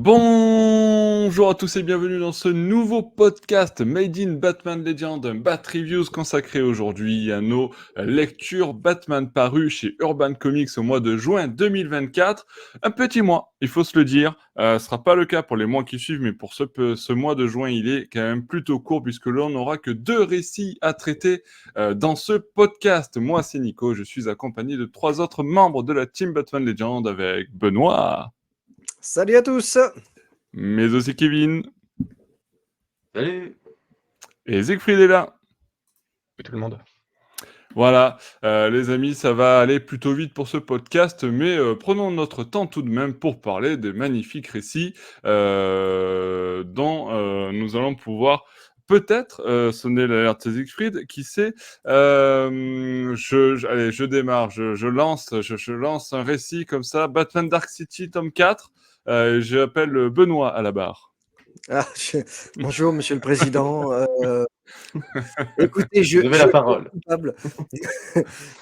Bonjour à tous et bienvenue dans ce nouveau podcast Made in Batman Legend, un Bat Reviews consacré aujourd'hui à nos lectures Batman parues chez Urban Comics au mois de juin 2024. Un petit mois, il faut se le dire. Ce sera pas le cas pour les mois qui suivent, mais pour ce mois de juin, il est quand même plutôt court puisque là, on n'aura que 2 récits à traiter dans ce podcast. Moi, c'est Nico, je suis accompagné de 3 autres membres de la team Batman Legend avec Benoît. Salut à tous. Mais aussi Kevin. Salut Et Siegfried est là. tout le monde. Voilà, les amis, ça va aller plutôt vite pour ce podcast, mais prenons notre temps tout de même pour parler des magnifiques récits dont nous allons pouvoir peut-être sonner l'alerte Siegfried, qui sait. Allez, je démarre, je lance un récit comme ça, Batman Dark City, tome 4. J'appelle Benoît à la barre. Bonjour, Monsieur le Président. Écoutez, Vous avez la parole. Coupable.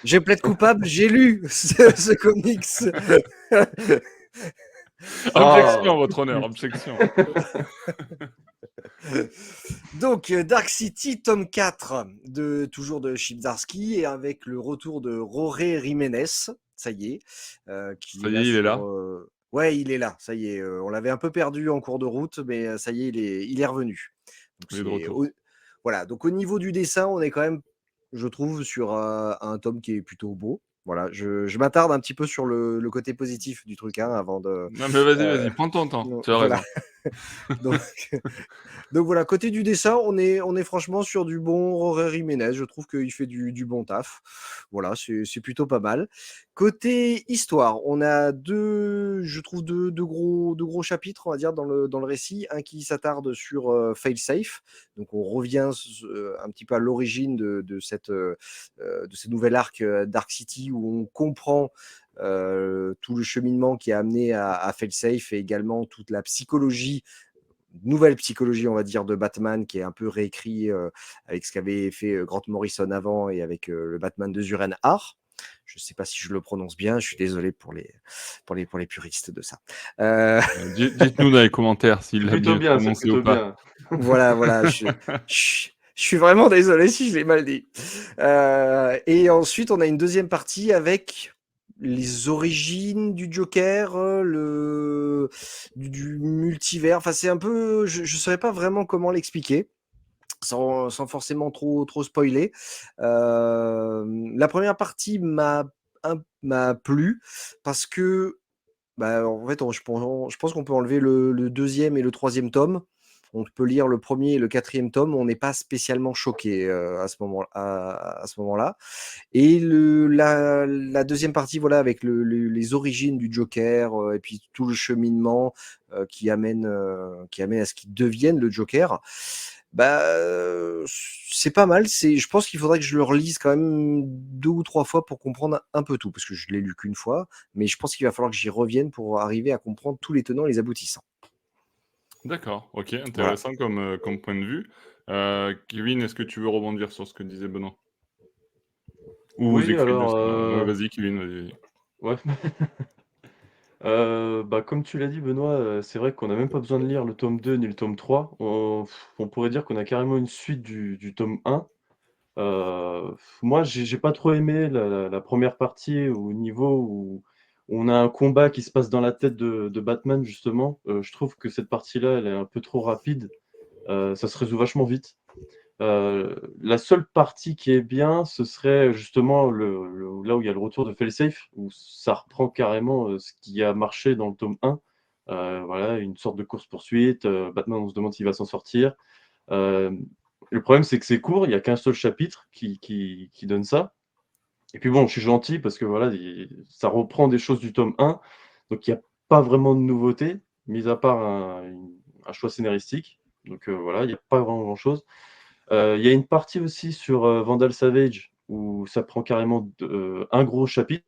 Je plaide coupable. J'ai lu ce comics. Objection, votre honneur, objection. Donc, Dark City, tome 4, toujours de Chip Zdarsky, et avec le retour de Jorge Jiménez. Ça y est. Ça y est, il est là. Ouais, il est là. Ça y est. On l'avait un peu perdu en cours de route, mais ça y est, il est revenu. Donc, Il est de retour. Voilà. Donc, au niveau du dessin, on est quand même, je trouve, sur un tome qui est plutôt beau. Voilà, je m'attarde un petit peu sur le côté positif du truc avant de. Non, mais vas-y, prends ton temps. Tu as Voilà. raison. Donc voilà, côté du dessin, on est franchement sur du bon Jorge Jiménez. Je trouve qu'il fait du bon taf. Voilà, c'est plutôt pas mal. Côté histoire, on a deux gros chapitres, on va dire, dans le récit. Un qui s'attarde sur Failsafe. Donc on revient un petit peu à l'origine de cette nouvelle arc Dark City où on comprend tout le cheminement qui a amené à Failsafe et également toute la psychologie, nouvelle psychologie, on va dire, de Batman qui est un peu réécrit avec ce qu'avait fait Grant Morrison avant et avec le Batman de Zuren Har. Je ne sais pas si je le prononce bien, je suis désolé pour les puristes de ça. Dites-nous dans les commentaires s'il l'a bien bien, prononcé c'est ou plutôt pas. bien. Voilà, je suis vraiment désolé si je l'ai mal dit. Et ensuite, on a une deuxième partie avec les origines du Joker, du multivers. Enfin, c'est un peu, je ne saurais pas vraiment comment l'expliquer. Sans forcément trop spoiler. La première partie m'a plu parce que, en fait, je pense qu'on peut enlever le deuxième et le troisième tome. On peut lire le premier et le quatrième tome. On n'est pas spécialement choqué à ce moment-là. Et la deuxième partie, voilà, avec les origines du Joker et puis tout le cheminement qui amène à ce qu'il devienne le Joker. C'est pas mal. Je pense qu'il faudrait que je le relise quand même 2 ou 3 fois pour comprendre un peu tout, parce que je l'ai lu qu'une fois, mais je pense qu'il va falloir que j'y revienne pour arriver à comprendre tous les tenants et les aboutissants. D'accord, ok, Voilà. intéressant comme point de vue. Kevin, est-ce que tu veux rebondir sur ce que disait Benoît? Ou Oui, Siegfried, alors, ouais, vas-y, Kevin, vas-y. ouais. Comme tu l'as dit, Benoît, c'est vrai qu'on n'a même pas besoin de lire le tome 2 ni le tome 3. On pourrait dire qu'on a carrément une suite du tome 1. Moi, j'ai pas trop aimé la première partie au niveau où on a un combat qui se passe dans la tête de Batman, justement. Je trouve que cette partie-là, elle est un peu trop rapide. Ça se résout vachement vite. La seule partie qui est bien, ce serait justement là où il y a le retour de Failsafe, où ça reprend carrément ce qui a marché dans le tome 1. Voilà, une sorte de course-poursuite. Batman, on se demande s'il va s'en sortir. Le problème, c'est que c'est court, il n'y a qu'un seul chapitre qui donne ça. Et puis bon, je suis gentil parce que voilà, ça reprend des choses du tome 1, donc il n'y a pas vraiment de nouveauté, mis à part un choix scénaristique. Donc voilà, il n'y a pas vraiment grand-chose. Il y a une partie aussi sur Vandal Savage où ça prend carrément un gros chapitre,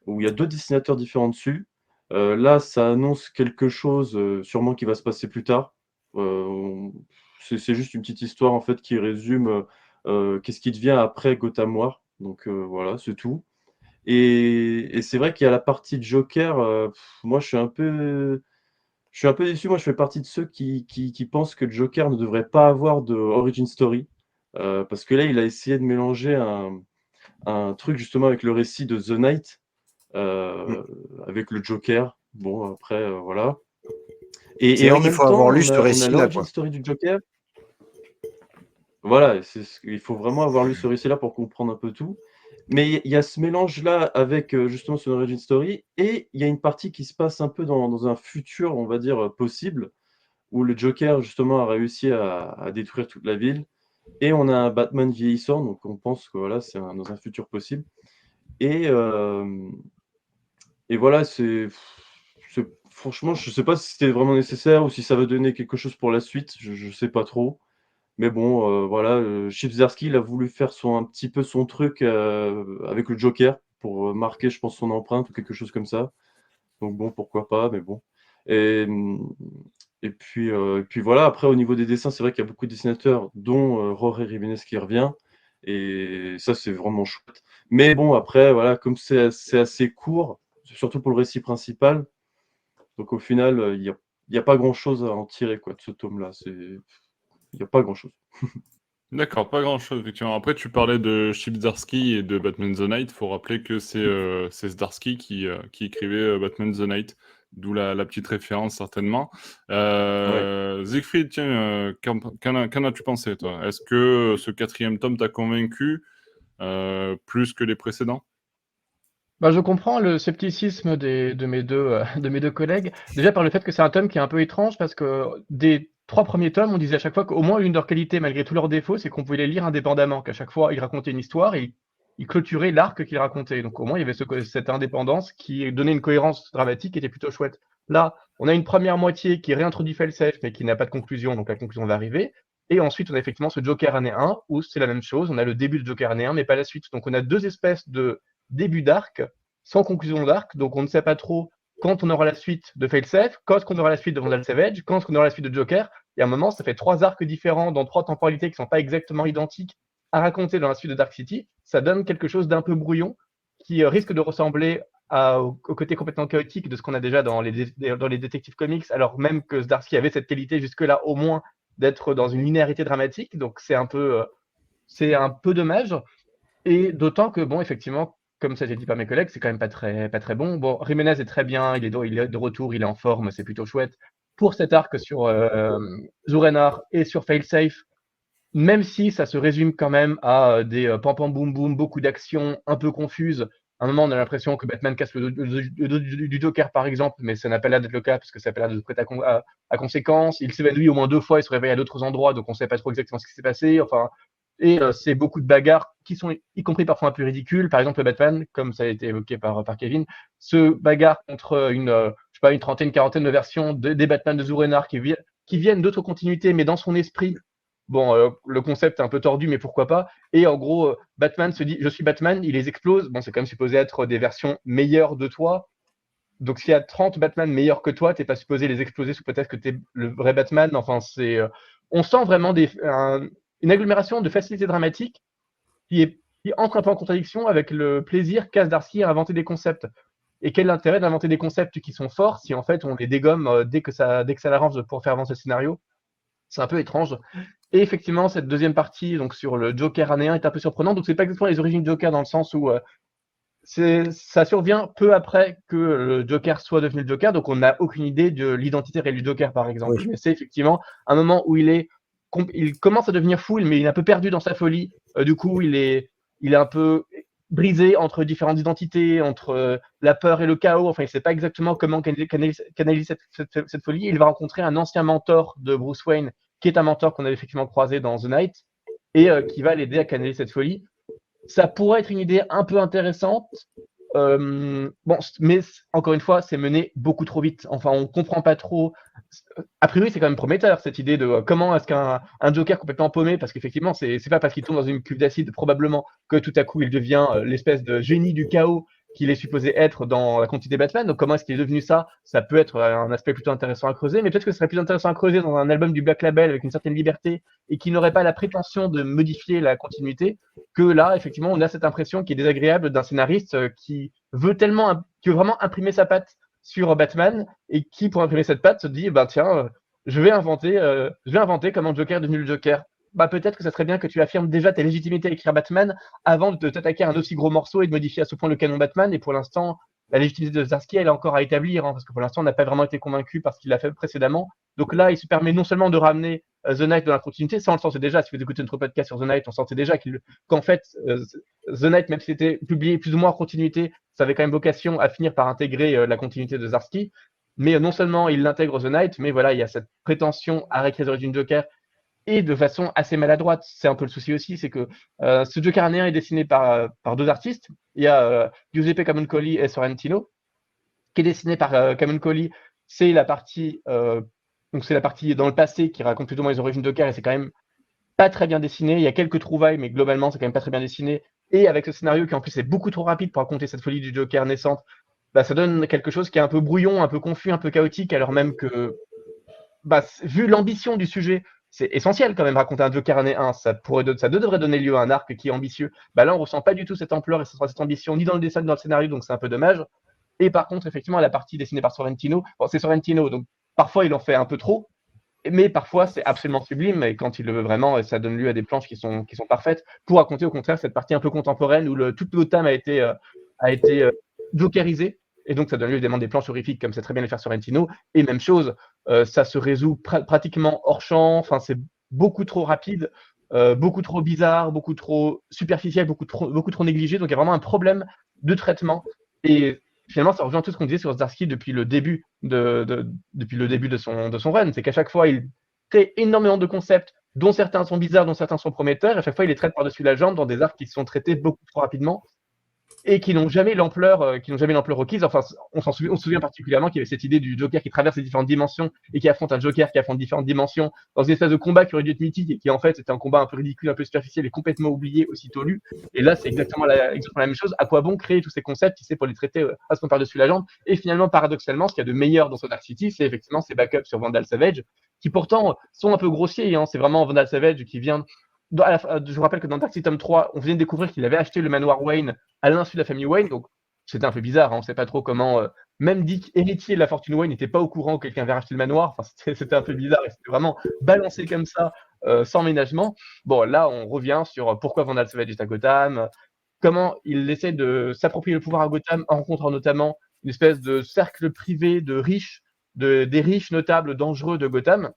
où il y a 2 dessinateurs différents dessus. Là, ça annonce quelque chose sûrement qui va se passer plus tard. C'est juste une petite histoire en fait qui résume qu'est-ce qui devient après Gotham War. Donc voilà, c'est tout. Et c'est vrai qu'il y a la partie Joker, moi je suis un peu Je suis un peu déçu, moi je fais partie de ceux qui pensent que Joker ne devrait pas avoir de origin story, parce que là, il a essayé de mélanger un truc justement avec le récit de The Knight, Mmh. avec le Joker. Bon après, voilà C'est et vrai en qu'il même faut temps, avoir lu on ce a récit-là, l'origin quoi. story du Joker. Voilà, c'est ce il faut vraiment avoir lu ce récit-là pour comprendre un peu tout. Mais il y a ce mélange-là avec, justement son origin story et il y a une partie qui se passe un peu dans un futur, on va dire, possible, où le Joker justement a réussi à détruire toute la ville et on a un Batman vieillissant, donc on pense que voilà, c'est dans un futur possible et hem et voilà, c'est franchement, je sais pas si c'était vraiment nécessaire ou si ça va donner quelque chose pour la suite, je sais pas trop. Mais bon, voilà, Chip Zdarsky, il a voulu faire un petit peu son truc, avec le Joker pour, marquer, je pense, son empreinte ou quelque chose comme ça. Donc bon, pourquoi pas, mais bon. Et et puis voilà, après au niveau des dessins, c'est vrai qu'il y a beaucoup de dessinateurs dont, Jorge Jiménez qui revient et ça, c'est vraiment chouette. Mais bon, après voilà, comme c'est assez court, surtout pour le récit principal, donc au final, il y a pas grand chose à en tirer quoi de ce tome-là. Il y a pas grand chose. D'accord, pas grand-chose, effectivement. Après, tu parlais de Chip Zdarsky et de Batman the Night. Faut rappeler que c'est Zdarsky qui écrivait Batman the Night, d'où la petite référence, certainement. Ouais. Siegfried, tiens, qu'en as-tu pensé, toi? Est-ce que ce 4e tome t'a convaincu plus que les précédents? Bah, je comprends le scepticisme de mes deux collègues. Déjà par le fait que c'est un tome qui est un peu étrange parce que des 3 premiers tomes, on disait à chaque fois qu'au moins l'une de leurs qualités, malgré tous leurs défauts, c'est qu'on pouvait les lire indépendamment, qu'à chaque fois ils racontaient une histoire et ils clôturaient l'arc qu'ils racontaient. Donc au moins il y avait cette indépendance qui donnait une cohérence dramatique qui était plutôt chouette. Là, on a une première moitié qui réintroduit Felsev mais qui n'a pas de conclusion, donc la conclusion va arriver. Et ensuite, on a effectivement ce Joker année 1 où c'est la même chose. On a le début de Joker année 1, mais pas la suite. Donc on a deux espèces de début d'arc sans conclusion d'arc, donc on ne sait pas trop quand on aura la suite de Failsafe, quand on aura la suite de Vandal Savage, quand on aura la suite de Joker. Et à un moment, ça fait 3 arcs différents dans 3 temporalités qui ne sont pas exactement identiques à raconter dans la suite de Dark City. Ça donne quelque chose d'un peu brouillon qui risque de ressembler au côté complètement chaotique de ce qu'on a déjà dans les détectives comics, alors même que Zdarsky avait cette qualité jusque-là au moins d'être dans une linéarité dramatique. Donc c'est un peu dommage. Et d'autant que, bon, effectivement, comme ça a été dit par mes collègues, c'est quand même pas très bon. Bon, Jiménez est très bien, il est de retour, il est en forme, c'est plutôt chouette. Pour cet arc sur Zurenar et sur Failsafe, même si ça se résume quand même à des pam pam boum boum, beaucoup d'actions un peu confuses. À un moment, on a l'impression que Batman casse le dos du Joker, par exemple, mais ça n'a pas l'air d'être le cas parce que ça n'a pas l'air de se prêter à conséquence. Il s'évanouit au moins 2 fois, il se réveille à d'autres endroits, donc on ne sait pas trop exactement ce qui s'est passé. Enfin, et c'est beaucoup de bagarres qui sont y compris parfois un peu ridicules. Par exemple, le Batman, comme ça a été évoqué par Kevin, se bagarre contre je sais pas, une trentaine, quarantaine de versions des Batman de Zurenar qui viennent d'autres continuités, mais dans son esprit, bon, le concept est un peu tordu, mais pourquoi pas. Et en gros, Batman se dit, je suis Batman, il les explose. Bon, c'est quand même supposé être des versions meilleures de toi. Donc s'il y a 30 Batman meilleurs que toi, t'es pas supposé les exploser sous prétexte que t'es le vrai Batman. Enfin, on sent vraiment une agglomération de facilité dramatique qui entre un peu en contradiction avec le plaisir qu'a Zdarsky à inventer des concepts. Et quel est l'intérêt d'inventer des concepts qui sont forts si en fait on les dégomme dès que ça l'arrange pour faire avancer le scénario? C'est un peu étrange. Et effectivement, cette deuxième partie, donc sur le Joker année 1, est un peu surprenante. Donc, c'est pas exactement les origines du Joker dans le sens où ça survient peu après que le Joker soit devenu le Joker. Donc, on n'a aucune idée de l'identité réelle du Joker, par exemple. Oui. Mais c'est effectivement un moment où il commence à devenir fou, mais il est un peu perdu dans sa folie. Du coup, il est un peu brisé entre différentes identités, entre la peur et le chaos. Enfin, il ne sait pas exactement comment canaliser cette folie. Il va rencontrer un ancien mentor de Bruce Wayne, qui est un mentor qu'on avait effectivement croisé dans The Knight, et qui va l'aider à canaliser cette folie. Ça pourrait être une idée un peu intéressante. Bon, mais encore une fois, c'est mené beaucoup trop vite. Enfin, on comprend pas trop. A priori, c'est quand même prometteur cette idée de comment est-ce qu'un Joker complètement paumé, parce qu'effectivement, c'est pas parce qu'il tombe dans une cuve d'acide probablement que tout à coup il devient l'espèce de génie du chaos qu'il est supposé être dans la continuité Batman. Donc comment est-ce qu'il est devenu ça? Ça peut être un aspect plutôt intéressant à creuser, mais peut-être que ce serait plus intéressant à creuser dans un album du Black Label avec une certaine liberté et qui n'aurait pas la prétention de modifier la continuité, que là, effectivement, on a cette impression qui est désagréable d'un scénariste qui veut vraiment imprimer sa patte sur Batman et qui, pour imprimer cette patte, se dit bah tiens, je vais inventer comment Joker est devenu le Joker. Bah peut-être que ça serait bien que tu affirmes déjà ta légitimité à écrire Batman avant de t'attaquer à un aussi gros morceau et de modifier à ce point le canon Batman. Et pour l'instant, la légitimité de Zdarsky, elle est encore à établir, parce que pour l'instant, on n'a pas vraiment été convaincu par ce qu'il a fait précédemment. Donc là, il se permet non seulement de ramener The Knight dans la continuité, ça on le sentait déjà, si vous écoutez notre podcast sur The Knight, on sentait déjà qu'en fait, The Knight, même si c'était publié plus ou moins en continuité, ça avait quand même vocation à finir par intégrer la continuité de Zdarsky. Mais non seulement il l'intègre The Knight, mais voilà, il y a cette prétention à réécrire les origines Joker et de façon assez maladroite. C'est un peu le souci aussi, c'est que ce Joker année 1 est dessiné par deux artistes. Il y a Giuseppe Camuncoli et Sorrentino, qui est dessiné par Camuncoli. C'est la partie dans le passé qui raconte plutôt les origines de Joker et c'est quand même pas très bien dessiné. Il y a quelques trouvailles, mais globalement, c'est quand même pas très bien dessiné. Et avec ce scénario qui en plus est beaucoup trop rapide pour raconter cette folie du Joker naissante, bah, ça donne quelque chose qui est un peu brouillon, un peu confus, un peu chaotique, alors même que, bah, vu l'ambition du sujet, c'est essentiel quand même raconter un Joker année 1. Ça devrait donner lieu à un arc qui est ambitieux. Bah là, on ressent pas du tout cette ampleur et cette ambition ni dans le dessin ni dans le scénario, donc c'est un peu dommage. Et par contre, effectivement, la partie dessinée par Sorrentino, bon, c'est Sorrentino, donc parfois il en fait un peu trop, mais parfois c'est absolument sublime et quand il le veut vraiment, ça donne lieu à des planches qui sont parfaites pour raconter au contraire cette partie un peu contemporaine où tout le Gotham a été jokerisé et donc ça donne lieu évidemment à des planches horrifiques comme c'est très bien le faire Sorrentino. Et même chose, ça se résout pratiquement hors champ, enfin c'est beaucoup trop rapide, beaucoup trop bizarre, beaucoup trop superficiel, beaucoup trop négligé, donc il y a vraiment un problème de traitement. Et finalement, ça rejoint tout ce qu'on disait sur Zdarsky depuis le début de son run. C'est qu'à chaque fois, il crée énormément de concepts, dont certains sont bizarres, dont certains sont prometteurs. Et à chaque fois, il les traite par-dessus la jambe dans des arcs qui sont traités beaucoup trop rapidement et qui n'ont jamais l'ampleur requise. Enfin, on se souvient particulièrement qu'il y avait cette idée du Joker qui traverse les différentes dimensions et qui affronte un Joker qui affronte différentes dimensions dans une espèce de combat qui aurait dû être mythique et qui en fait était un combat un peu ridicule, un peu superficiel et complètement oublié aussitôt lu. Et là, c'est exactement la même chose. À quoi bon créer tous ces concepts, pour les traiter à ce point par-dessus la jambe? Et finalement, paradoxalement, ce qu'il y a de meilleur dans son Dark City, c'est effectivement ces backups sur Vandal Savage, qui pourtant sont un peu grossiers. C'est vraiment Vandal Savage qui vient. Je vous rappelle que dans Dark City tome 3, on vient de découvrir qu'il avait acheté le manoir Wayne à l'insu de la famille Wayne, donc c'était un peu bizarre, on ne sait pas trop comment. Même Dick, héritier de la fortune Wayne, n'était pas au courant que quelqu'un avait racheté le manoir. Enfin, c'était un peu bizarre et c'était vraiment balancé comme ça, sans ménagement. Bon, là, on revient sur pourquoi Vandal Savage est à Gotham, comment il essaie de s'approprier le pouvoir à Gotham en rencontrant notamment une espèce de cercle privé de riches, des riches notables dangereux de Gotham.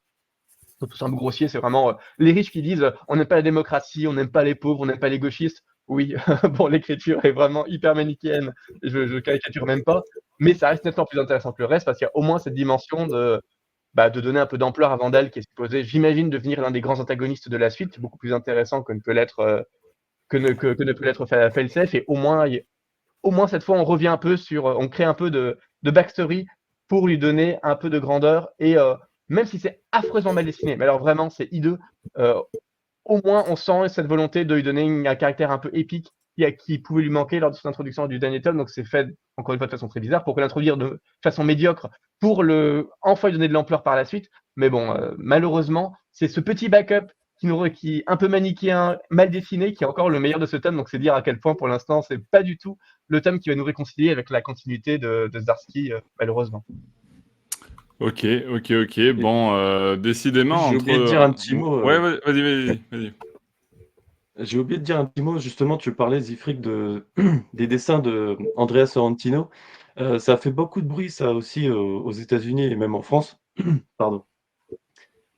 Tout simple grossier, c'est vraiment les riches qui disent on n'aime pas la démocratie, on n'aime pas les pauvres, on n'aime pas les gauchistes. Oui, bon, l'écriture est vraiment hyper manichéenne, je caricature même pas, mais ça reste nettement plus intéressant que le reste parce qu'il y a au moins cette dimension de donner un peu d'ampleur à Vandal qui est supposé, j'imagine, devenir l'un des grands antagonistes de la suite, beaucoup plus intéressant que ne peut l'être Failsafe. Et au moins cette fois, on revient un peu on crée un peu de backstory pour lui donner un peu de grandeur et même si c'est affreusement mal dessiné, mais alors vraiment c'est hideux, au moins on sent cette volonté de lui donner un caractère un peu épique qui pouvait lui manquer lors de son introduction du dernier tome. Donc c'est fait encore une fois de façon très bizarre pour l'introduire de façon médiocre pour enfin lui donner de l'ampleur par la suite. Mais bon, malheureusement, c'est ce petit backup qui un peu manichéen, mal dessiné, qui est encore le meilleur de ce tome. Donc c'est dire à quel point pour l'instant c'est pas du tout le tome qui va nous réconcilier avec la continuité de Zdarsky, malheureusement. Ok. Bon, décidément, J'ai oublié de dire un petit mot. Ouais, vas-y. J'ai oublié de dire un petit mot, justement, tu parlais, Zifric, des dessins de Andrea Sorrentino. Ça a fait beaucoup de bruit, ça aussi, aux États-Unis et même en France. Pardon.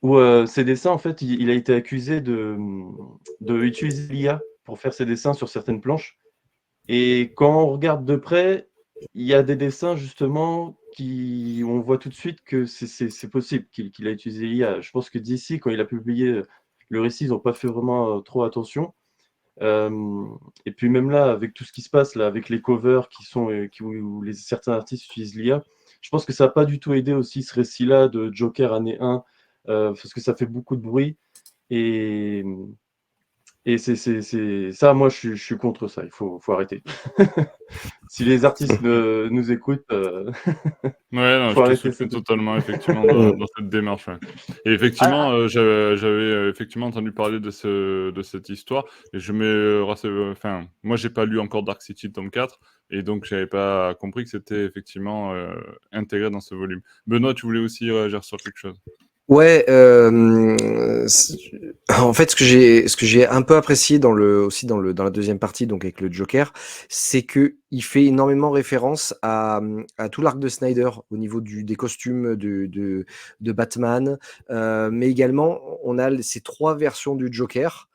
Où ces dessins, en fait, il a été accusé de utiliser l'IA pour faire ses dessins sur certaines planches. Et quand on regarde de près, il y a des dessins, justement, on voit tout de suite que c'est possible qu'il a utilisé l'IA. Je pense que DC, quand il a publié le récit, ils n'ont pas fait vraiment trop attention. Et puis même là, avec tout ce qui se passe, là, avec les covers où certains artistes utilisent l'IA, je pense que ça n'a pas du tout aidé aussi ce récit-là de Joker année 1, parce que ça fait beaucoup de bruit. Et Et ça, moi, je suis contre ça. Il faut arrêter. Si les artistes nous écoutent, Ouais, non, faut je te arrêter soutiens cette totalement effectivement Mm. dans cette démarche, ouais. Et Ah, effectivement, j'avais, effectivement entendu parler de cette histoire et je m'ai rasse enfin, moi j'ai pas lu encore Dark City tome 4 et donc j'avais pas compris que c'était effectivement, intégré dans ce volume. Benoît, tu voulais aussi réagir sur quelque chose? Ouais, en fait, ce que j'ai un peu apprécié aussi dans la deuxième partie, donc avec le Joker, c'est que il fait énormément référence à tout l'arc de Snyder au niveau des costumes de Batman, mais également on a ces trois versions du Joker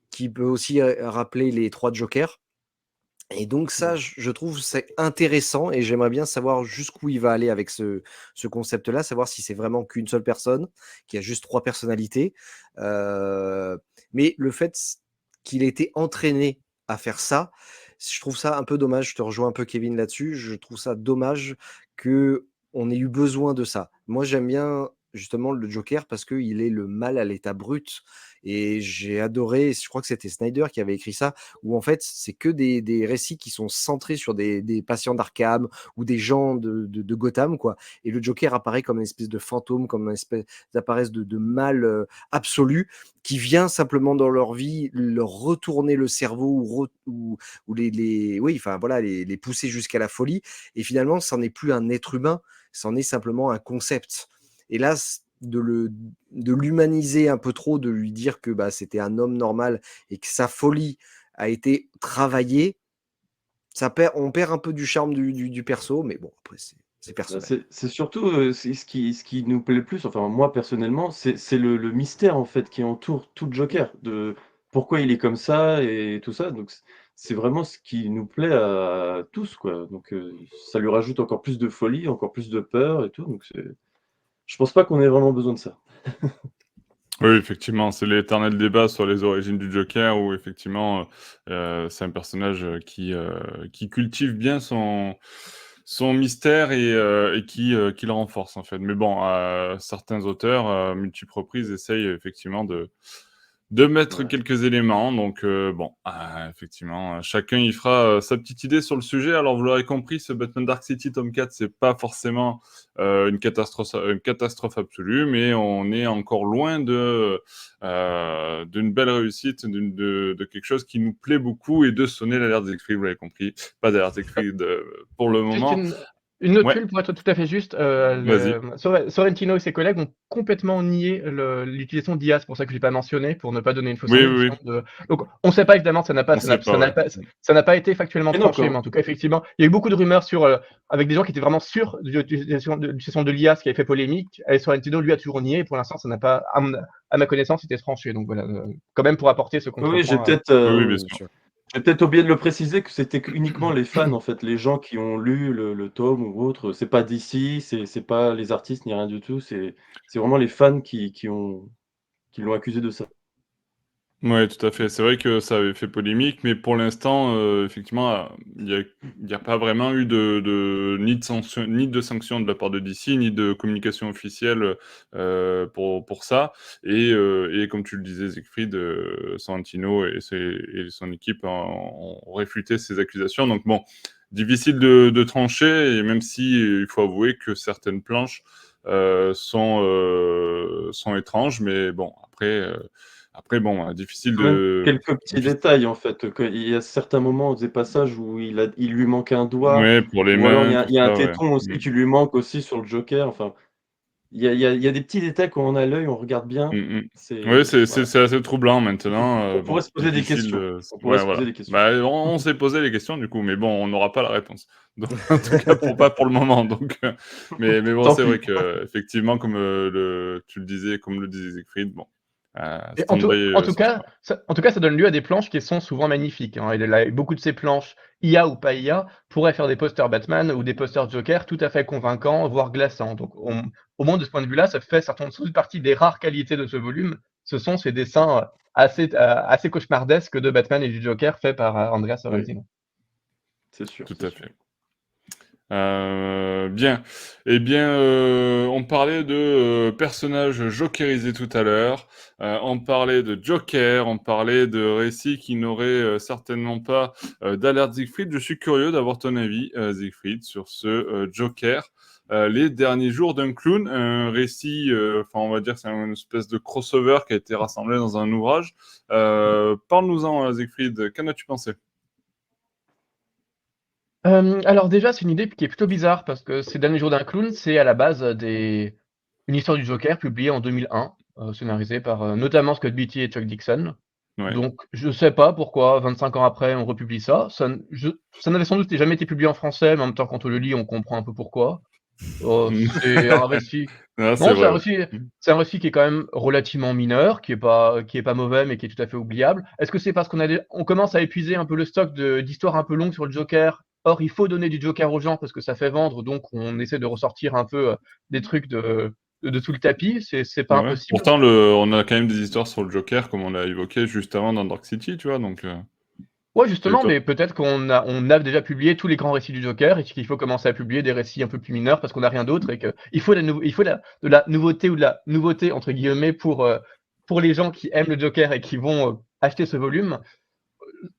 qui peut aussi rappeler les trois Jokers. Et donc ça, je trouve c'est intéressant et j'aimerais bien savoir jusqu'où il va aller avec ce concept-là, savoir si c'est vraiment qu'une seule personne, qui a juste 3 personnalités. Mais le fait qu'il ait été entraîné à faire ça, je trouve ça un peu dommage. Je te rejoins un peu Kevin là-dessus. Je trouve ça dommage qu'on ait eu besoin de ça. Moi, j'aime bien justement le Joker parce qu'il est le mal à l'état brut et j'ai adoré, je crois que c'était Snyder qui avait écrit ça, où en fait, c'est que des récits qui sont centrés sur des patients d'Arkham ou des gens de Gotham, quoi. Et le Joker apparaît comme une espèce de fantôme, comme une espèce d'apparence de mal absolu qui vient simplement dans leur vie leur retourner le cerveau ou oui, enfin voilà, les pousser jusqu'à la folie. Et finalement, ça n'est plus un être humain, c'en est simplement un concept. Et là, de l'humaniser un peu trop, de lui dire que bah, c'était un homme normal et que sa folie a été travaillée, on perd un peu du charme du perso, mais bon, après, c'est Bah, personnel. c'est surtout, c'est ce qui nous plaît le plus, enfin moi personnellement, c'est le mystère en fait qui entoure tout Joker, de pourquoi il est comme ça et tout ça, donc c'est vraiment ce qui nous plaît à tous quoi, donc ça lui rajoute encore plus de folie, encore plus de peur et tout, donc je pense pas qu'on ait vraiment besoin de ça. Oui, effectivement, c'est l'éternel débat sur les origines du Joker où effectivement, c'est un personnage, qui cultive bien son mystère et qui le renforce, en fait. Mais bon, certains auteurs, à multiples reprises, essayent effectivement de mettre Ouais. quelques éléments. Donc, bon, effectivement, chacun y fera sa petite idée sur le sujet. Alors, vous l'aurez compris, ce Batman Dark City tome 4, c'est pas forcément une catastrophe absolue, mais on est encore loin d'une belle réussite, de quelque chose qui nous plaît beaucoup et de sonner l'alerte Siegfried, vous l'avez compris. Pas d'alerte Siegfried pour le juste moment. une Ouais, notule pour être tout à fait juste, vas-y. Sorrentino et ses collègues ont complètement nié l'utilisation d'IA. C'est pour ça que je l'ai pas mentionné, pour ne pas donner une fausse Oui, oui, impression oui. donc on ne sait pas évidemment, On sait pas, ouais. ça n'a pas été factuellement Mais non, tranché, mais en tout cas effectivement, il y a eu beaucoup de rumeurs sur, avec des gens qui étaient vraiment sûrs de l'utilisation de l'IA, ce qui avait fait polémique et Sorrentino lui a toujours nié et pour l'instant ça n'a pas, à ma connaissance, été tranché donc voilà, quand même pour apporter ce oui, oui, contrepoint, Oui, oui, Oui, bien bien sûr. sûr. j'ai peut-être oublié de le préciser que c'était uniquement les fans, en fait, les gens qui ont lu le tome ou autre. C'est pas DC, c'est pas les artistes ni rien du tout. C'est vraiment les fans qui l'ont accusé de ça. Ouais, tout à fait. C'est vrai que ça avait fait polémique, mais pour l'instant, effectivement, il y a pas vraiment eu ni de sanction de la part de DC, ni de communication officielle, pour ça et comme tu le disais, Siegfried, Sorrentino et son équipe ont réfuté ces accusations. Donc bon, difficile de trancher et même si, il faut avouer que certaines planches, sont étranges, mais bon, après bon, difficile Quand même de quelques petits diffici détails, en fait, que il y a certains moments, des passages où il lui manque un doigt, ouais, pour les ou alors mains, tout il y a un ça, ouais. téton aussi Mmh. qui lui manque aussi sur le Joker. Enfin, il y a des petits détails quand on a l'œil, on regarde bien, Mmh mh. Ouais, c'est c'est voilà. c'est assez troublant maintenant, On pourrait bon, se poser des difficile questions. de On pourrait ouais, se poser voilà. des questions. Bah, on s'est posé les questions du coup, mais bon, on n'aura pas la réponse. Donc en tout cas, pas pour le moment, donc mais bon, Tant c'est vrai pis. qu'effectivement, comme, tu le disais, comme le disait Siegfried, bon, Et je tomberai, en tout sur cas, ça. ça donne lieu à des planches qui sont souvent magnifiques, hein. Beaucoup de ces planches, IA ou pas IA, pourraient faire des posters Batman ou des posters Joker tout à fait convaincants, voire glaçants. Donc, au moins de ce point de vue-là, ça fait certainement toute partie des rares qualités de ce volume. Ce sont ces dessins assez cauchemardesques de Batman et du Joker faits par Andrea Oui, Sorrentino. c'est sûr, Tout c'est à sûr. fait. Bien. Eh bien, on parlait de personnages jokerisés tout à l'heure. On parlait de Joker. On parlait de récits qui n'auraient certainement pas d'alerte Siegfried. Je suis curieux d'avoir ton avis, Siegfried, sur ce Joker. Les derniers jours d'un clown, un récit, enfin on va dire que c'est une espèce de crossover qui a été rassemblé dans un ouvrage. Parle-nous-en, Siegfried, qu'en as-tu pensé? Alors déjà, c'est une idée qui est plutôt bizarre parce que ces derniers jours d'un clown, c'est à la base une histoire du Joker publiée en 2001, scénarisée par notamment Scott Beatty et Chuck Dixon. Ouais. Donc je sais pas pourquoi 25 ans après on republie ça. Ça n'avait sans doute jamais été publié en français, mais en même temps quand on le lit, on comprend un peu pourquoi. C'est un récit. Ah, c'est Non, vrai, ouais. c'est un récit qui est quand même relativement mineur, qui est pas mauvais, mais qui est tout à fait oubliable. Est-ce que c'est parce on commence à épuiser un peu le stock d'histoires un peu longues sur le Joker? Or, il faut donner du Joker aux gens parce que ça fait vendre, donc on essaie de ressortir un peu des trucs de sous le tapis. C'est pas Ouais. impossible. Pourtant, on a quand même des histoires sur le Joker, comme on l'a évoqué juste avant dans Dark City, tu vois, donc Ouais, c'est justement, étonnant. mais peut-être on a déjà publié tous les grands récits du Joker et qu'il faut commencer à publier des récits un peu plus mineurs parce qu'on n'a rien d'autre et qu'il faut de la nouveauté ou de la nouveauté entre guillemets pour les gens qui aiment le Joker et qui vont acheter ce volume.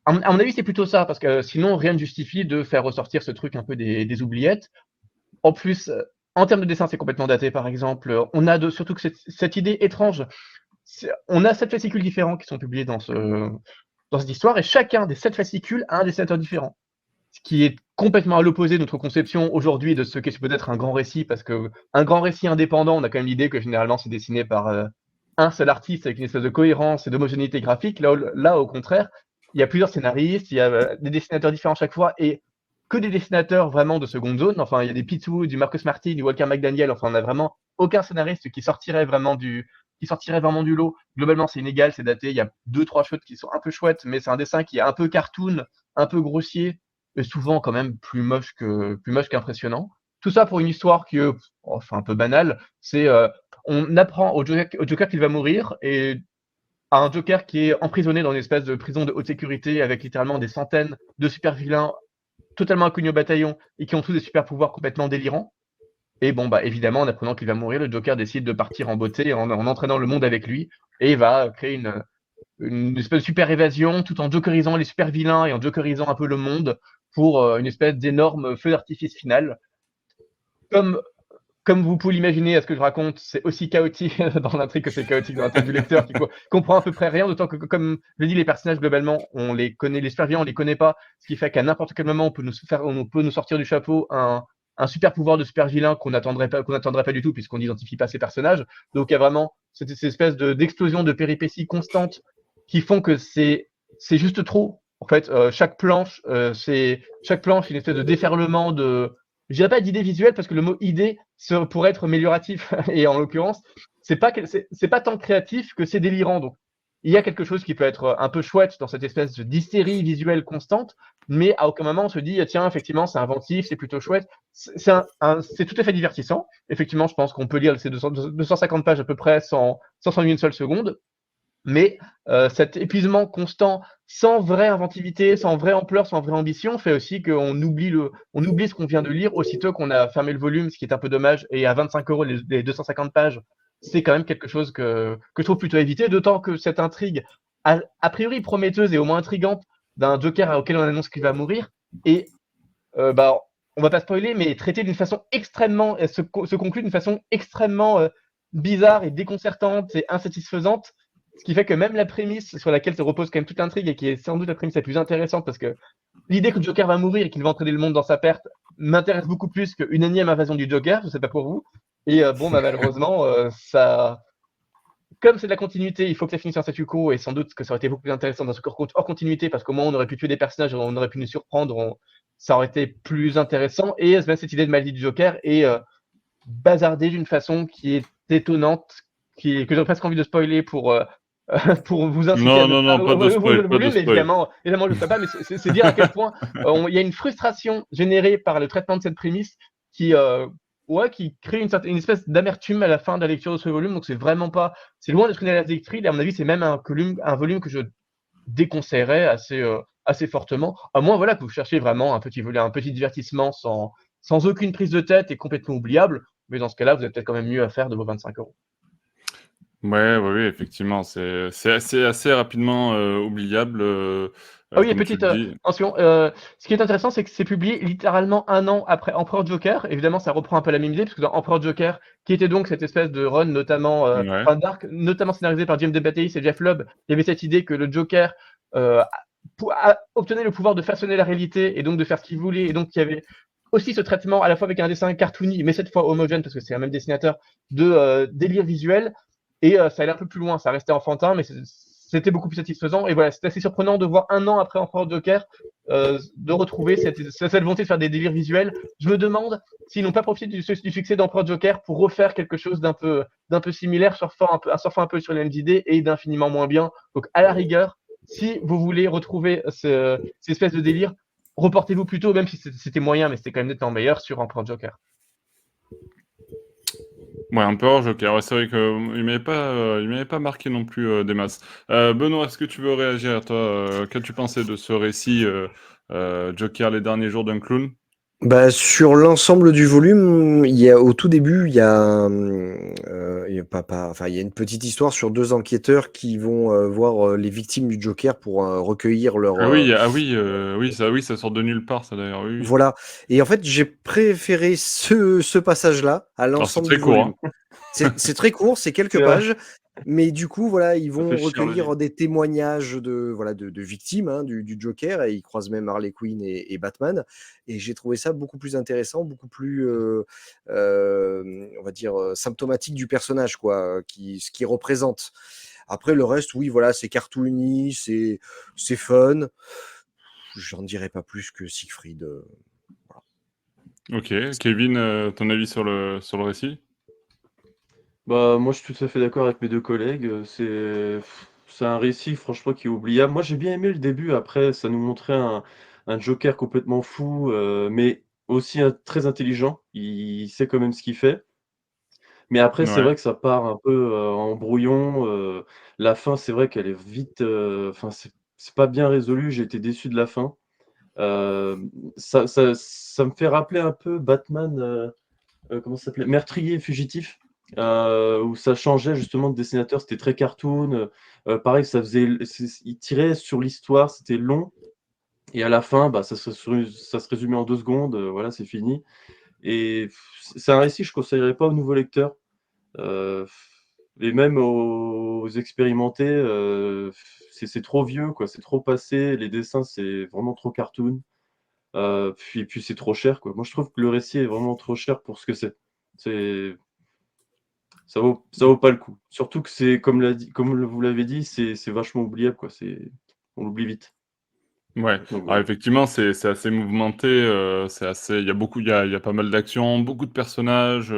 À mon avis, c'est plutôt ça parce que sinon rien ne justifie de faire ressortir ce truc un peu des oubliettes. En plus, en termes de dessin, c'est complètement daté. Par exemple, on a surtout que cette idée étrange. On a 7 fascicules différents qui sont publiés dans cette histoire et chacun des 7 fascicules a un dessinateur différent. Ce qui est complètement à l'opposé de notre conception aujourd'hui de ce qu'est peut-être un grand récit, parce que un grand récit indépendant, on a quand même l'idée que généralement c'est dessiné par un seul artiste avec une espèce de cohérence et d'homogénéité graphique. Là, au contraire, il y a plusieurs scénaristes, il y a des dessinateurs différents chaque fois et que des dessinateurs vraiment de seconde zone. Enfin, il y a des Pete Wood, du Marcus Martin, du Walker McDaniel. Enfin, on n'a vraiment aucun scénariste qui sortirait vraiment du lot. Globalement, c'est inégal, c'est daté. Il y a 2-3 choses qui sont un peu chouettes, mais c'est un dessin qui est un peu cartoon, un peu grossier, et souvent quand même plus moche qu'impressionnant. Tout ça pour une histoire qui est enfin un peu banale. C'est on apprend au Joker qu'il va mourir et à un Joker qui est emprisonné dans une espèce de prison de haute sécurité avec littéralement des centaines de super vilains totalement inconnus au bataillon et qui ont tous des super pouvoirs complètement délirants. Et bon, bah évidemment, en apprenant qu'il va mourir, le Joker décide de partir en beauté en entraînant le monde avec lui et il va créer une espèce de super évasion tout en jokerisant les super vilains et en jokerisant un peu le monde pour une espèce d'énorme feu d'artifice final. Comme, comme vous pouvez l'imaginer, à ce que je raconte, c'est aussi chaotique dans l'intrigue que c'est chaotique dans la tête du lecteur qui comprend à peu près rien, d'autant que, comme je l'ai dit, les personnages, globalement, on les connaît, les super vilains, on les connaît pas, ce qui fait qu'à n'importe quel moment, on peut nous sortir du chapeau un super pouvoir de super vilain qu'on n'attendrait pas du tout puisqu'on n'identifie pas ces personnages. Donc il y a vraiment cette espèce d'explosion de péripéties constantes qui font que c'est juste trop. En fait, chaque planche est une espèce de déferlement je dirais pas d'idée visuelle parce que le mot idée pourrait être amélioratif et en l'occurrence c'est pas tant créatif que c'est délirant. Donc il y a quelque chose qui peut être un peu chouette dans cette espèce d'hystérie visuelle constante, mais à aucun moment on se dit tiens effectivement c'est inventif, c'est plutôt chouette. C'est tout à fait divertissant. Effectivement, je pense qu'on peut lire ces 250 pages à peu près sans s'ennuyer une seule seconde. Mais cet épuisement constant, sans vraie inventivité, sans vraie ampleur, sans vraie ambition, fait aussi qu'on oublie ce qu'on vient de lire aussitôt qu'on a fermé le volume, ce qui est un peu dommage. Et à 25 € les 250 pages, c'est quand même quelque chose que je trouve plutôt évité, d'autant que cette intrigue, a priori prometteuse et au moins intrigante, d'un Joker auquel on annonce qu'il va mourir, et bah, on va pas spoiler, mais traité d'une façon extrêmement, se conclut d'une façon extrêmement bizarre et déconcertante et insatisfaisante. Ce qui fait que même la prémisse sur laquelle se repose quand même toute l'intrigue et qui est sans doute la prémisse la plus intéressante parce que l'idée que le Joker va mourir et qu'il va entraîner le monde dans sa perte m'intéresse beaucoup plus qu'une énième invasion du Joker, je sais pas pour vous. Et bon, bah, malheureusement, comme c'est de la continuité, il faut que ça finisse en statu quo et sans doute que ça aurait été beaucoup plus intéressant dans ce hors continuité parce qu'au moins on aurait pu tuer des personnages, on aurait pu nous surprendre, ça aurait été plus intéressant. Et cette idée de maladie du Joker est bazardée d'une façon qui est étonnante, que j'ai presque envie de spoiler pour vous inciter à Non, pas de spoil, le pas de volume, mais spoil. évidemment, je ne le ferai pas, mais c'est dire à quel point il y a une frustration générée par le traitement de cette prémisse qui crée une espèce d'amertume à la fin de la lecture de ce volume. Donc c'est loin d'être une alerte Siegfried, et à mon avis, c'est même un volume que je déconseillerais assez fortement. À moins, voilà, que vous cherchiez vraiment un petit divertissement sans aucune prise de tête et complètement oubliable. Mais dans ce cas-là, vous avez peut-être quand même mieux à faire de vos 25 €. Ouais, oui, oui, effectivement, c'est assez rapidement oubliable, Ah oui, et comme tu petite le dis. mention, ce qui est intéressant, c'est que c'est publié littéralement 1 an après Empereur Joker. Évidemment, ça reprend un peu la même idée, parce que dans Empereur Joker, qui était donc cette espèce de run notamment, Ouais. enfin d'arc, notamment scénarisé par James DeBatteis et Jeff Lubb, il y avait cette idée que le Joker, obtenait le pouvoir de façonner la réalité et donc de faire ce qu'il voulait, et donc il y avait aussi ce traitement à la fois avec un dessin cartoony, mais cette fois homogène, parce que c'est un même dessinateur, de délire visuel. Et ça allait un peu plus loin, ça restait enfantin, mais c'était beaucoup plus satisfaisant. Et voilà, c'était assez surprenant de voir 1 an après Empereur Joker, de retrouver cette volonté de faire des délires visuels. Je me demande s'ils n'ont pas profité du succès d'Empereur Joker pour refaire quelque chose d'un peu similaire, surfant un peu sur les mêmes idées et d'infiniment moins bien. Donc à la rigueur, si vous voulez retrouver cette espèce de délire, reportez-vous plutôt, même si c'était moyen, mais c'était quand même nettement meilleur, sur Empereur Joker. Ouais, Empereur Joker, ouais, c'est vrai qu'il m'avait pas marqué non plus des masses. Benoît, est-ce que tu veux réagir, toi? Qu'as-tu pensé de ce récit Joker, les derniers jours d'un clown? Bah, sur l'ensemble du volume, il y a au tout début, il y a, il y a enfin, il y a une petite histoire sur 2 enquêteurs qui vont, voir, les victimes du Joker pour, recueillir leur, Oui, ça sort de nulle part, ça d'ailleurs, oui, oui. voilà. Et en fait, j'ai préféré ce passage-là à Alors c'est l'ensemble très du court, volume. hein. C'est très court, c'est quelques C'est vrai. pages, mais du coup, voilà, ils Ça fait vont chier le recueillir livre. des témoignages de victimes, hein, du Joker, et ils croisent même Harley Quinn et Batman. Et j'ai trouvé ça beaucoup plus intéressant, beaucoup plus, on va dire, symptomatique du personnage, quoi, ce qu'il représente. Après, le reste, oui, voilà, c'est cartoony, c'est fun. J'en dirai pas plus que Siegfried. Voilà. Ok, Kevin, ton avis sur le récit? Bah, moi, je suis tout à fait d'accord avec mes 2 collègues, c'est un récit franchement qui est oubliable. Moi, j'ai bien aimé le début, après ça nous montrait un Joker complètement fou, mais aussi très intelligent. Il sait quand même ce qu'il fait. Mais après, c'est Ouais, vrai que ça part un peu, en brouillon, la fin, c'est vrai qu'elle est vite, enfin, c'est pas bien résolu, j'ai été déçu de la fin. Ça me fait rappeler un peu Batman, comment ça s'appelait? Meurtrier et fugitif, où ça changeait justement de dessinateur, c'était très cartoon, pareil, ça faisait il tirait sur l'histoire, c'était long et à la fin, bah, ça se résumait en 2 secondes, voilà, c'est fini et c'est un récit que je conseillerais pas aux nouveaux lecteurs. Heu et même aux expérimentés, c'est trop vieux, quoi, c'est trop passé, les dessins, c'est vraiment trop cartoon, puis c'est trop cher, quoi. Moi, je trouve que le récit est vraiment trop cher pour ce que c'est. C'est ça vaut pas le coup. Surtout que c'est vous l'avez dit, c'est vachement oubliable, quoi, on l'oublie vite. ouais. Donc Alors voilà. effectivement, c'est assez mouvementé, il y a pas mal d'actions, beaucoup de personnages,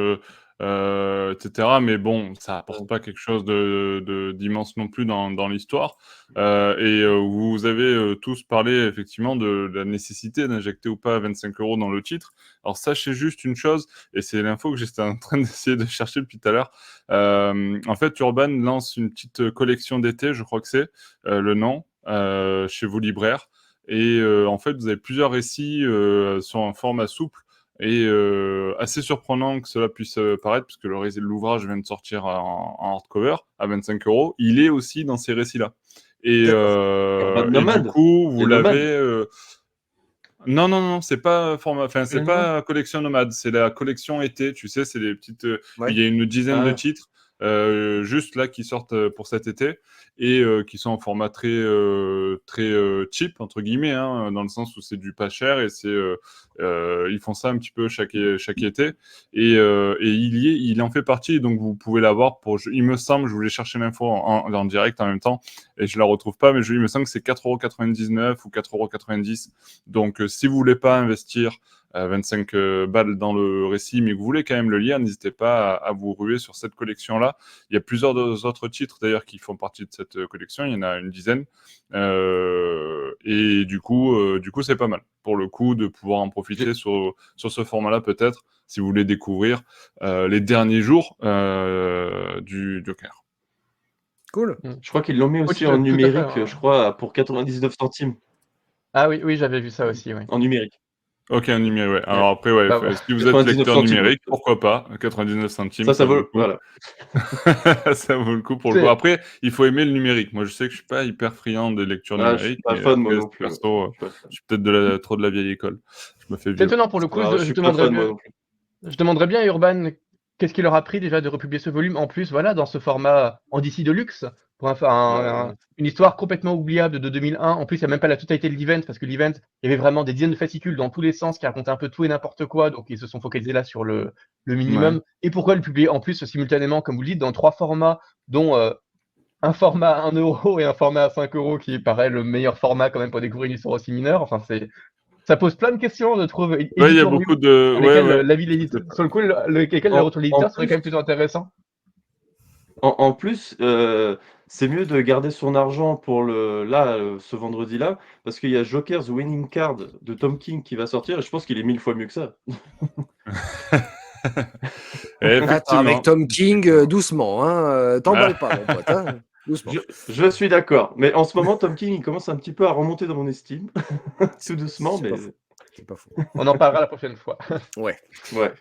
et cetera. Mais bon, ça apporte Ouais. pas quelque chose d'immense non plus dans l'histoire. Vous avez, tous parlé effectivement de la nécessité d'injecter ou pas 25 € dans le titre. Alors sachez juste une chose, et c'est l'info que j'étais en train d'essayer de chercher depuis tout à l'heure. En fait, Urban lance une petite collection d'été, je crois que c'est, le nom, chez vos libraires. Et en fait, vous avez plusieurs récits sur un format souple et assez surprenant que cela puisse paraître, puisque l'ouvrage vient de sortir en hardcover à 25 €. Il est aussi dans ces récits-là. D'accord. Urban Et du Nomade? coup, vous C'est l'avez. Nomade? Non, non, non, c'est pas C'est pas c'est les Nomades? pas collection nomade, c'est la collection été. Tu sais, c'est des petites. Il Ouais. y a une dizaine de Ah, titres, juste là qui sortent pour cet été et qui sont en format très cheap entre guillemets, hein, dans le sens où c'est du pas cher et ils font ça un petit peu chaque été et il en fait partie. Donc vous pouvez l'avoir il me semble, je voulais chercher l'info en direct en même temps et je la retrouve pas, mais il me semble que c'est 4,99 € ou 4,90 €. Donc, si vous voulez pas investir 25 balles dans le récit, mais que vous voulez quand même le lire, n'hésitez pas à vous ruer sur cette collection-là. Il y a plusieurs autres titres d'ailleurs qui font partie de cette collection. Il y en a une dizaine. Et du coup, c'est pas mal pour le coup de pouvoir en profiter j'ai sur ce format-là peut-être, si vous voulez découvrir les derniers jours du Joker. Cool. Mmh. je crois qu'ils l'ont mis Oui, aussi en tout à fait, numérique, hein. je crois pour 99 centimes Ah oui, oui, j'avais vu ça aussi, oui. en numérique. Ok, un numérique, ouais. Alors après, ouais, Bah, si vous êtes 99 lecteur centimes. numérique, pourquoi pas, 99 centimes, Ça vaut vaut le coup. voilà. Ça vaut le coup pour le coup. C'est- Après, il faut aimer le numérique. Moi, je sais que je suis pas hyper friand des lectures Ah, je suis numériques, pas mais fan moi après, non plus, ouais. perso, Je suis pas fan. je suis peut-être trop de la vieille école. Je me fais C'est vieux. étonnant pour le coup, Ah, je je suis pas demanderais fan moi bien. non plus. Je demanderais bien à Urban qu'est-ce qu'il leur a pris déjà de republier ce volume en plus, voilà, dans ce format en DC de luxe, pour Ouais. une histoire complètement oubliable de 2001. En plus, il n'y a même pas la totalité de l'event, parce que l'event, il y avait vraiment des dizaines de fascicules dans tous les sens qui racontaient un peu tout et n'importe quoi, donc ils se sont focalisés là sur le minimum. Ouais. Et pourquoi le publier en plus simultanément, comme vous le dites, dans 3 formats, dont un format à 1 euro et un format à 5 euros, qui paraît le meilleur format quand même pour découvrir une histoire aussi mineure. Enfin, ça pose plein de questions, je trouve, Ouais, il y a éditoriaux, beaucoup de. sur Ouais, lesquels ouais. l'avis de Je sais l'éditeur, pas. sur lesquels le retour de En l'éditeur serait plus, quand même plutôt intéressant. en plus, c'est mieux de garder son argent pour ce vendredi-là, parce qu'il y a Joker's Winning Card de Tom King qui va sortir, et je pense qu'il est 1000 fois mieux que ça. Et Attends, avec effectivement. Tom King, Effectivement. doucement, hein, t'emballes pas, mon pote, hein, doucement. Je suis d'accord, mais en ce moment, Tom King, il commence un petit peu à remonter dans mon estime. Tout doucement, C'est mais pas faux. C'est pas faux. On en parlera la prochaine fois. Ouais. ouais.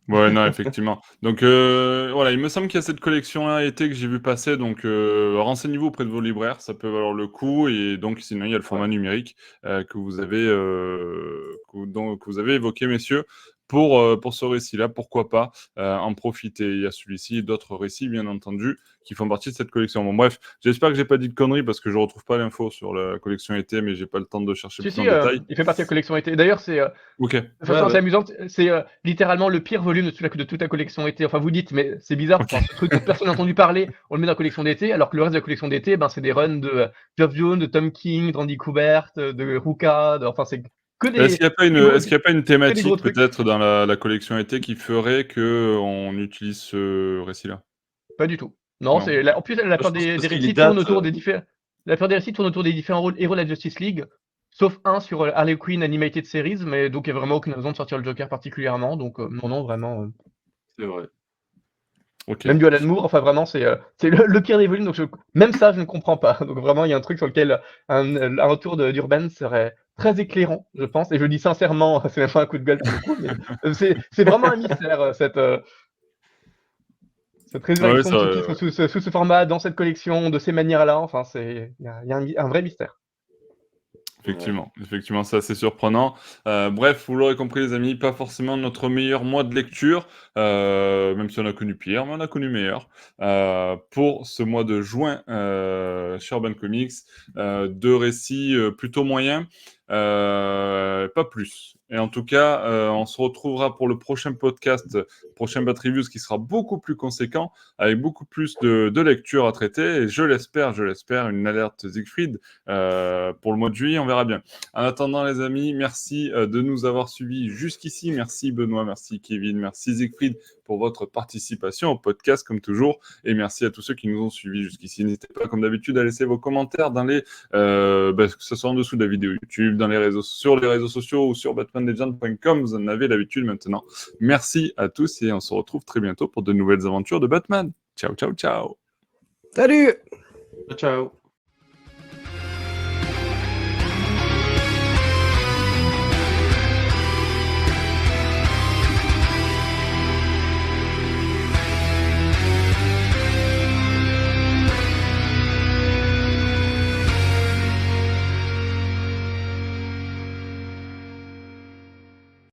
Ouais, non, effectivement. Donc voilà, il me semble qu'il y a cette collection-là été que j'ai vu passer. Donc renseignez-vous auprès de vos libraires, ça peut valoir le coup. Et donc sinon, il y a le format Ouais. numérique que vous avez que vous avez évoqué, messieurs. Pour ce récit-là, pourquoi pas en profiter. Il y a celui-ci et d'autres récits, bien entendu, qui font partie de cette collection. Bon, bref, j'espère que j'ai pas dit de conneries parce que je retrouve pas l'info sur la collection été, mais j'ai pas le temps de chercher Si, plus si, en détail. il fait partie de la collection été. D'ailleurs, c'est Ok. de Ouais, façon assez ouais. amusante, c'est littéralement le pire volume de toute la collection été. Enfin, vous dites, mais c'est bizarre, Ok. enfin, ce truc dont personne n'a entendu parler, on le met dans la collection d'été, alors que le reste de la collection d'été, ben, c'est des runs de Geoff Jones, de Tom King, d'Andy Kubert, de Ruka, enfin, c'est que Est-ce qu'il des, n'y a pas que des gros, est-ce qu'il y a pas une que des gros thématique trucs. peut-être dans la collection été qui ferait que on utilise ce récit-là? Pas du tout. Non, Non? en plus, la Je plupart pense parce des qu'il récits tournent date. autour des différents. La plupart des récits tournent autour des différents héros de la Justice League, sauf un sur Harley Quinn Animated Series, mais donc il n'y a vraiment aucune raison de sortir le Joker particulièrement. Donc, non, non, vraiment. C'est vrai. Ok. Même du Alan Moore, enfin vraiment, c'est le pire des volumes. Donc, même ça, je ne comprends pas. Donc, vraiment, il y a un truc sur lequel un retour d'Urban serait très éclairant, je pense. Et je le dis sincèrement, c'est même pas un coup de gueule pour le coup, mais c'est vraiment un mystère, cette Ouais, résurrection de ce ça, titre sous ce format, dans cette collection, de ces manières-là, enfin, il y a un vrai mystère. Ouais. effectivement, c'est assez surprenant. Bref, vous l'aurez compris, les amis, pas forcément notre meilleur mois de lecture, même si on a connu pire, mais on a connu meilleur. Pour ce mois de juin chez Urban Comics, 2 récits plutôt moyens, pas plus. Et en tout cas, on se retrouvera pour le prochain podcast, prochain Bat Reviews, qui sera beaucoup plus conséquent, avec beaucoup plus de lectures à traiter, et je l'espère, une alerte Siegfried pour le mois de juillet, on verra bien. En attendant, les amis, merci de nous avoir suivis jusqu'ici. Merci Benoît, merci Kevin, merci Siegfried pour votre participation au podcast, comme toujours. Et merci à tous ceux qui nous ont suivis jusqu'ici. N'hésitez pas, comme d'habitude, à laisser vos commentaires dans que ce soit en dessous de la vidéo YouTube, sur les réseaux sociaux ou sur batmanlegend.com. Vous en avez l'habitude maintenant. Merci à tous et on se retrouve très bientôt pour de nouvelles aventures de Batman. Ciao, ciao, ciao. Salut! Ciao.